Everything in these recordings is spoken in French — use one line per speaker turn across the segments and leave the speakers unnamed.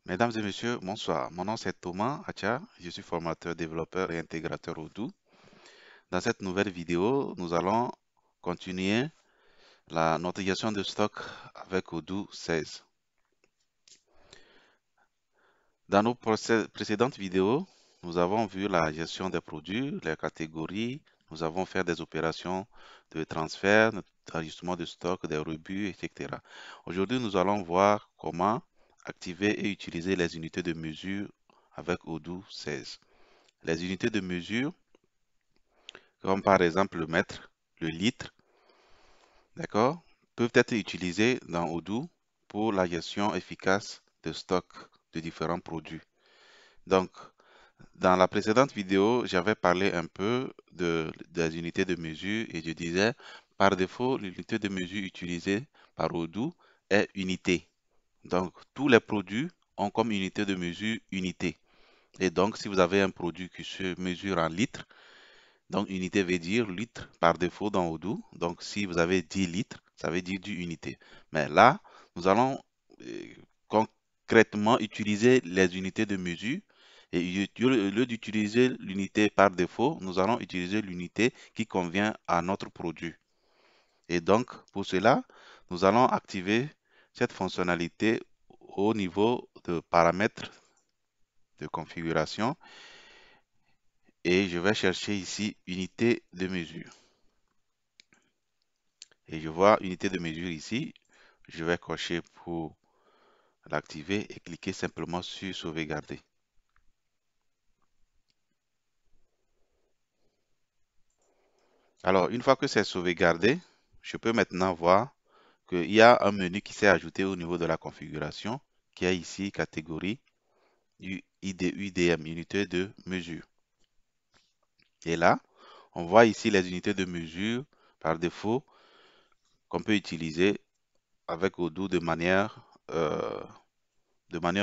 Mesdames et messieurs, bonsoir. Mon nom c'est Thomas Acha, je suis formateur, développeur et intégrateur Odoo. Dans cette nouvelle vidéo, nous allons continuer notre gestion de stock avec Odoo 16. Dans nos précédentes vidéos, nous avons vu la gestion des produits, les catégories, nous avons fait des opérations de transfert, d'ajustement de stock, des rebuts, etc. Aujourd'hui, nous allons voir comment activer et utiliser les unités de mesure avec Odoo 16. Les unités de mesure, comme par exemple le mètre, le litre, d'accord, peuvent être utilisées dans Odoo pour la gestion efficace de stock de différents produits. Donc, dans la précédente vidéo, j'avais parlé un peu des unités de mesure et je disais, par défaut, l'unité de mesure utilisée par Odoo est unité. Donc, tous les produits ont comme unité de mesure unité. Et donc, si vous avez un produit qui se mesure en litres, donc, unité veut dire litre par défaut dans Odoo. Donc, si vous avez 10 litres, ça veut dire 10 unités. Mais là, nous allons euh, concrètement utiliser les unités de mesure. Et au lieu d'utiliser l'unité par défaut, nous allons utiliser l'unité qui convient à notre produit. Et donc, pour cela, nous allons activer cette fonctionnalité au niveau de paramètres de configuration. Et je vais chercher ici unité de mesure. Et je vois unité de mesure ici. Je vais cocher pour l'activer et cliquer simplement sur sauvegarder. Alors, une fois que c'est sauvegardé, je peux maintenant voir qu'il y a un menu qui s'est ajouté au niveau de la configuration, qui est ici catégorie UDM, unité de mesure. Et là, on voit ici les unités de mesure par défaut qu'on peut utiliser avec Odoo de manière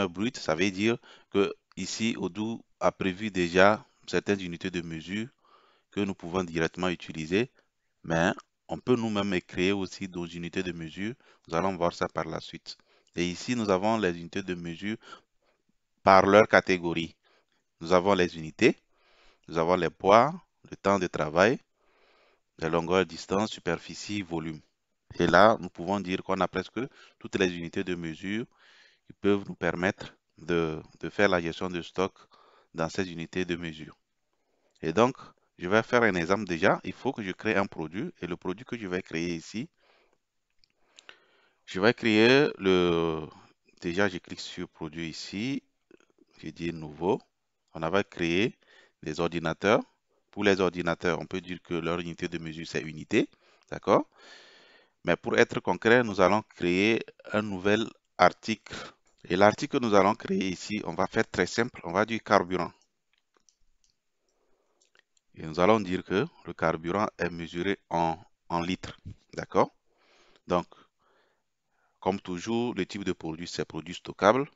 brute. Ça veut dire que ici, Odoo a prévu déjà certaines unités de mesure que nous pouvons directement utiliser, mais on peut nous-mêmes créer aussi nos unités de mesure. Nous allons voir ça par la suite. Et ici, nous avons les unités de mesure par leur catégorie. Nous avons les unités, nous avons les poids, le temps de travail, les longueurs, distance, superficie, volume. Et là, nous pouvons dire qu'on a presque toutes les unités de mesure qui peuvent nous permettre de faire la gestion de stock dans ces unités de mesure. Et donc, je vais faire un exemple déjà. Il faut que je crée un produit et le produit que je vais créer ici, je vais créer le... Déjà, je clique sur produit ici. Je dis nouveau. On va créer des ordinateurs. Pour les ordinateurs, on peut dire que leur unité de mesure, c'est unité. D'accord? Mais pour être concret, nous allons créer un nouvel article. Et l'article que nous allons créer ici, on va faire très simple. On va dire carburant. Et nous allons dire que le carburant est mesuré en litres. D'accord? Donc, comme toujours, le type de produit, c'est produit stockable.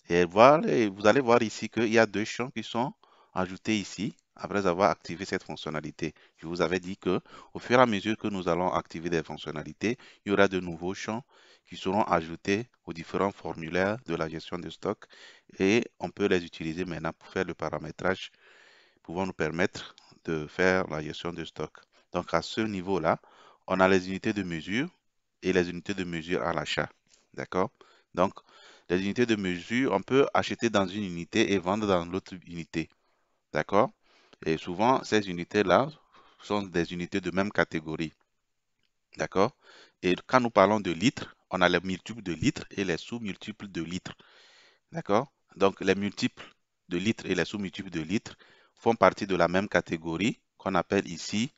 Et voilà, et vous allez voir ici qu'il y a deux champs qui sont ajoutés ici après avoir activé cette fonctionnalité. Je vous avais dit que au fur et à mesure que nous allons activer des fonctionnalités, il y aura de nouveaux champs qui seront ajoutés aux différents formulaires de la gestion de stock et on peut les utiliser maintenant pour faire le paramétrage pouvant nous permettre de faire la gestion de stock. Donc à ce niveau-là, on a les unités de mesure et les unités de mesure à l'achat. D'accord? Donc les unités de mesure, on peut acheter dans une unité et vendre dans l'autre unité. D'accord? Et souvent, ces unités-là sont des unités de même catégorie. D'accord? Et quand nous parlons de litres, on a les multiples de litres et les sous-multiples de litres. D'accord? Donc, les multiples de litres et les sous-multiples de litres font partie de la même catégorie qu'on appelle ici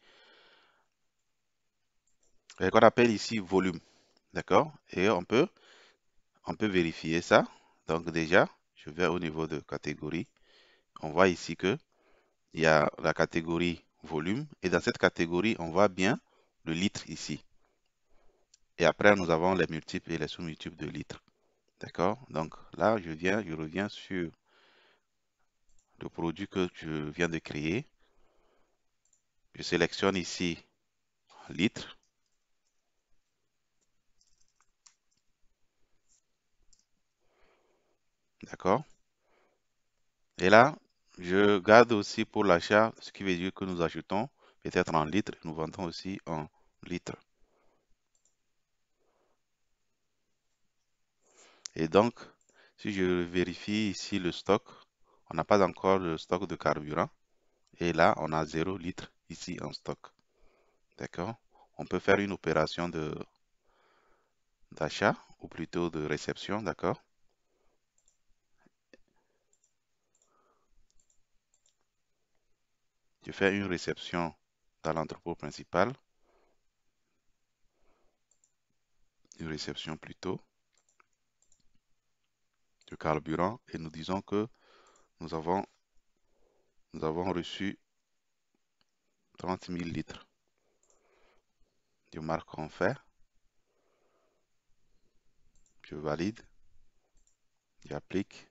volume. D'accord? Et on peut vérifier ça. Donc, déjà, je vais au niveau de catégorie. On voit ici que il y a la catégorie volume et dans cette catégorie, on voit bien le litre ici. Et après, nous avons les multiples et les sous-multiples de litres. D'accord? Donc là, je reviens sur le produit que je viens de créer. Je sélectionne ici litre. D'accord? Et là, je garde aussi pour l'achat, ce qui veut dire que nous achetons peut-être en litres, nous vendons aussi en litres. Et donc, si je vérifie ici le stock, on n'a pas encore le stock de carburant. Et là, on a 0 litre ici en stock. D'accord? On peut faire une opération d'achat ou plutôt de réception. D'accord? Je fais une réception dans l'entrepôt principal, une réception plutôt de carburant et nous disons que nous avons, nous avons reçu 30 000 litres. Je marque en fait, je valide, j'applique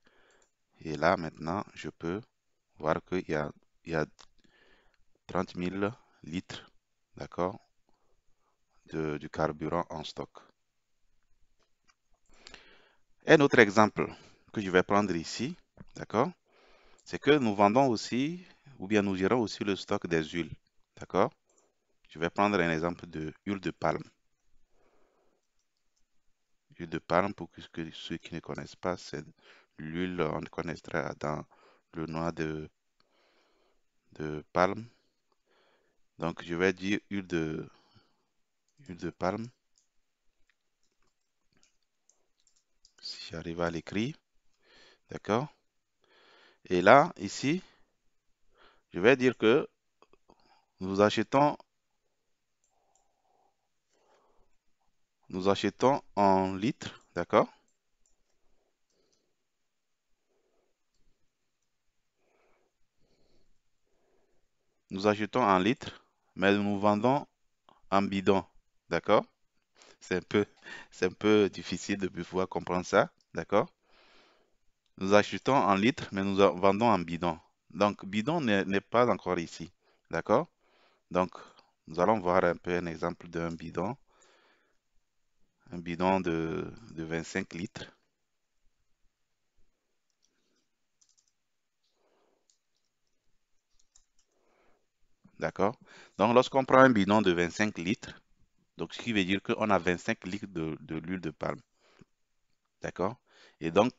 et là maintenant je peux voir qu'il y a 30 000 litres, d'accord, du carburant en stock. Un autre exemple que je vais prendre ici, d'accord, c'est que nous vendons aussi, ou bien nous gérons aussi le stock des huiles, d'accord. Je vais prendre un exemple de huile de palme. Huile de palme, pour que ceux qui ne connaissent pas, c'est l'huile, on connaîtra dans le noix de palme. Donc, je vais dire huile de palme, si j'arrive à l'écrire, d'accord. Et là, ici, je vais dire que nous achetons, nous achetons en litres, d'accord. Nous achetons en litres, mais nous vendons en bidon, d'accord. C'est un peu, c'est un peu difficile de pouvoir comprendre ça, d'accord. Nous achetons en litres, mais nous vendons en bidon. Donc, bidon n'est pas encore ici. D'accord? Donc, nous allons voir un peu un exemple d'un bidon. Un bidon de 25 litres. D'accord? Donc, lorsqu'on prend un bidon de 25 litres, donc ce qui veut dire qu'on a 25 litres de l'huile de palme. D'accord? Et donc,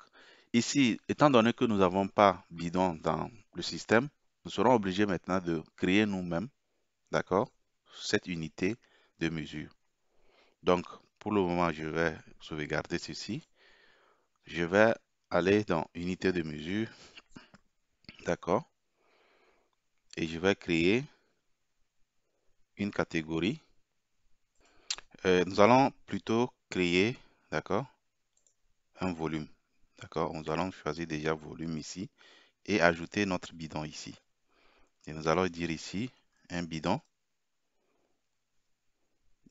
ici, étant donné que nous n'avons pas bidon dans le système, nous serons obligés maintenant de créer nous-mêmes, d'accord, cette unité de mesure. Donc, pour le moment, je vais sauvegarder ceci. Je vais aller dans unité de mesure, d'accord, et je vais créer une catégorie. Nous allons plutôt créer, d'accord, un volume. D'accord, nous allons choisir déjà volume ici et ajouter notre bidon ici. Et nous allons dire ici, un bidon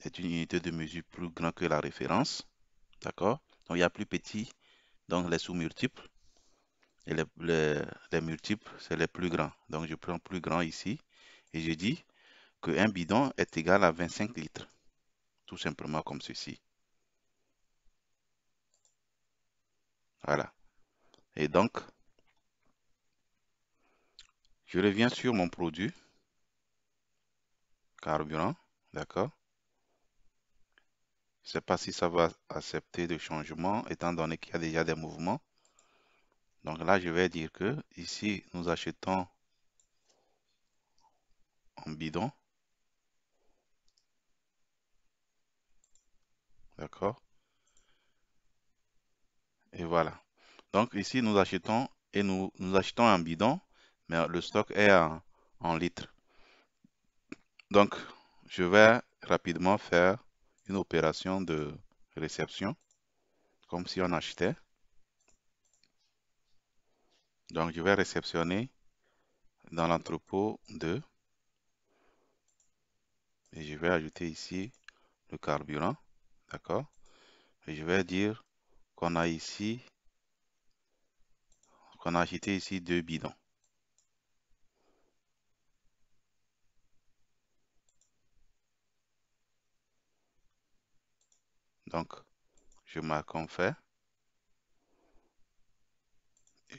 est une unité de mesure plus grande que la référence. D'accord, donc il y a plus petit, donc les sous-multiples. Et les multiples, c'est les plus grands. Donc je prends plus grand ici et je dis qu'un bidon est égal à 25 litres. Tout simplement comme ceci. Voilà. Et donc, je reviens sur mon produit, carburant. D'accord. Je ne sais pas si ça va accepter de changement étant donné qu'il y a déjà des mouvements. Donc là, je vais dire que ici, nous achetons en bidon. D'accord. Et voilà. Donc ici, nous achetons et nous achetons en bidon, mais le stock est en litres. Donc, je vais rapidement faire une opération de réception, comme si on achetait. Donc, je vais réceptionner dans l'entrepôt 2 et je vais ajouter ici le carburant. D'accord? Et je vais dire qu'on a ici, qu'on a acheté ici 2 bidons. Donc, je marque en fait.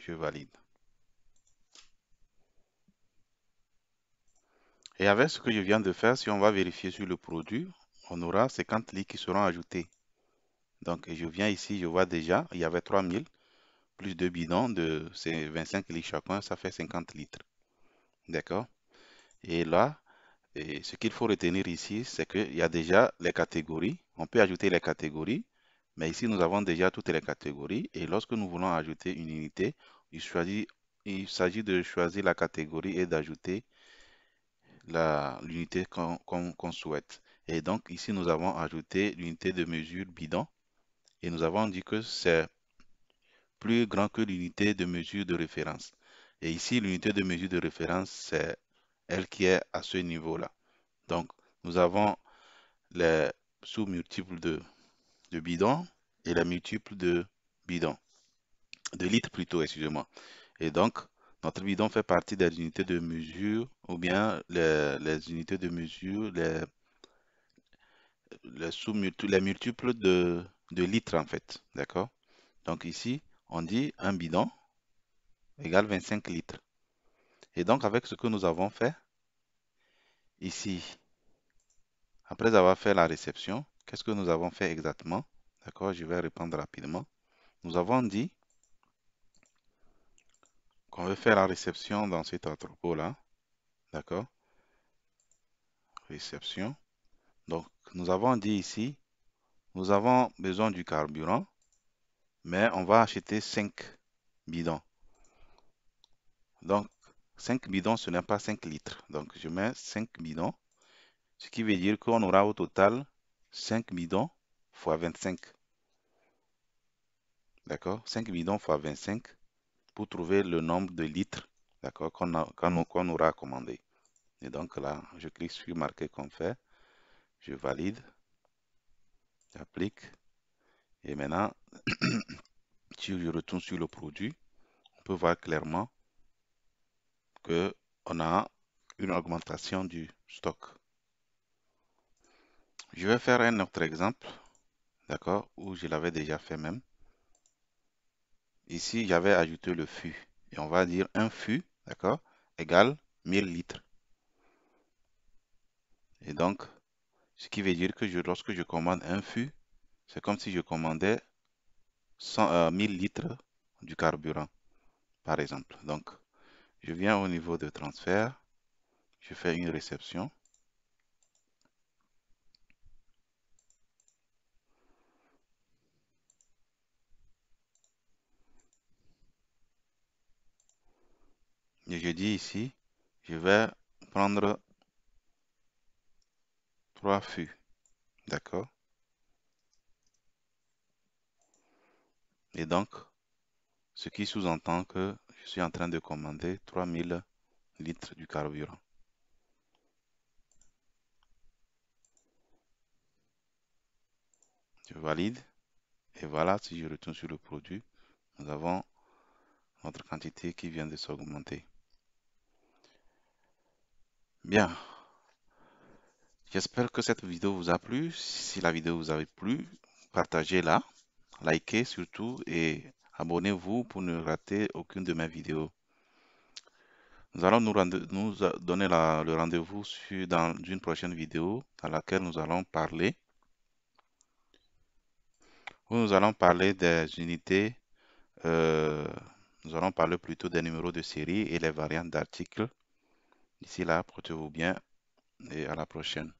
Je valide. Et avec ce que je viens de faire, si on va vérifier sur le produit, on aura 50 litres qui seront ajoutés. Donc, je viens ici, je vois déjà, il y avait 3000 plus 2 bidons de ces 25 litres chacun, ça fait 50 litres. D'accord? Et là, ce qu'il faut retenir ici, c'est qu'il y a déjà les catégories. On peut ajouter les catégories, mais ici, nous avons déjà toutes les catégories. Et lorsque nous voulons ajouter une unité, il s'agit de choisir la catégorie et d'ajouter l'unité qu'on souhaite. Et donc, ici, nous avons ajouté l'unité de mesure bidon. Et nous avons dit que c'est plus grand que l'unité de mesure de référence. Et ici, l'unité de mesure de référence, c'est elle qui est à ce niveau-là. Donc, nous avons les sous-multiples de bidons et les multiples de bidons, de litres plutôt, excusez-moi. Et donc, notre bidon fait partie des unités de mesure ou bien les unités de mesure, les multiples de litres en fait. D'accord? Donc ici, on dit un bidon égale 25 litres. Et donc, avec ce que nous avons fait ici, après avoir fait la réception, qu'est-ce que nous avons fait exactement? D'accord, je vais répondre rapidement. Nous avons dit qu'on veut faire la réception dans cet entrepôt-là. D'accord? Réception. Donc, nous avons dit ici, nous avons besoin du carburant, mais on va acheter 5 bidons. Donc, 5 bidons, ce n'est pas 5 litres. Donc, je mets 5 bidons, ce qui veut dire qu'on aura au total 5 bidons fois 25. D'accord? 5 bidons fois 25 pour trouver le nombre de litres, d'accord, qu'on aura commandé. Et donc là, je clique sur marquer comme fait, je valide, j'applique. Et maintenant, si je retourne sur le produit, on peut voir clairement que on a une augmentation du stock. Je vais faire un autre exemple, d'accord, où je l'avais déjà fait même. Ici, j'avais ajouté le fût. Et on va dire un fût, d'accord, égale 1000 litres. Et donc, ce qui veut dire que lorsque je commande un fût, c'est comme si je commandais 1000 litres du carburant, par exemple. Donc, je viens au niveau de transfert, je fais une réception. Et je dis ici, je vais prendre 3 fûts. D'accord? Et donc, ce qui sous-entend que je suis en train de commander 3000 litres du carburant. Je valide. Et voilà, si je retourne sur le produit, nous avons notre quantité qui vient de s'augmenter. Bien, j'espère que cette vidéo vous a plu. Si la vidéo vous a plu, partagez-la, likez surtout et abonnez-vous pour ne rater aucune de mes vidéos. Nous allons nous donner le rendez-vous dans une prochaine vidéo dans laquelle nous allons parler des unités, euh, nous allons parler plutôt des numéros de série et les variantes d'articles. D'ici là, portez-vous bien et à la prochaine.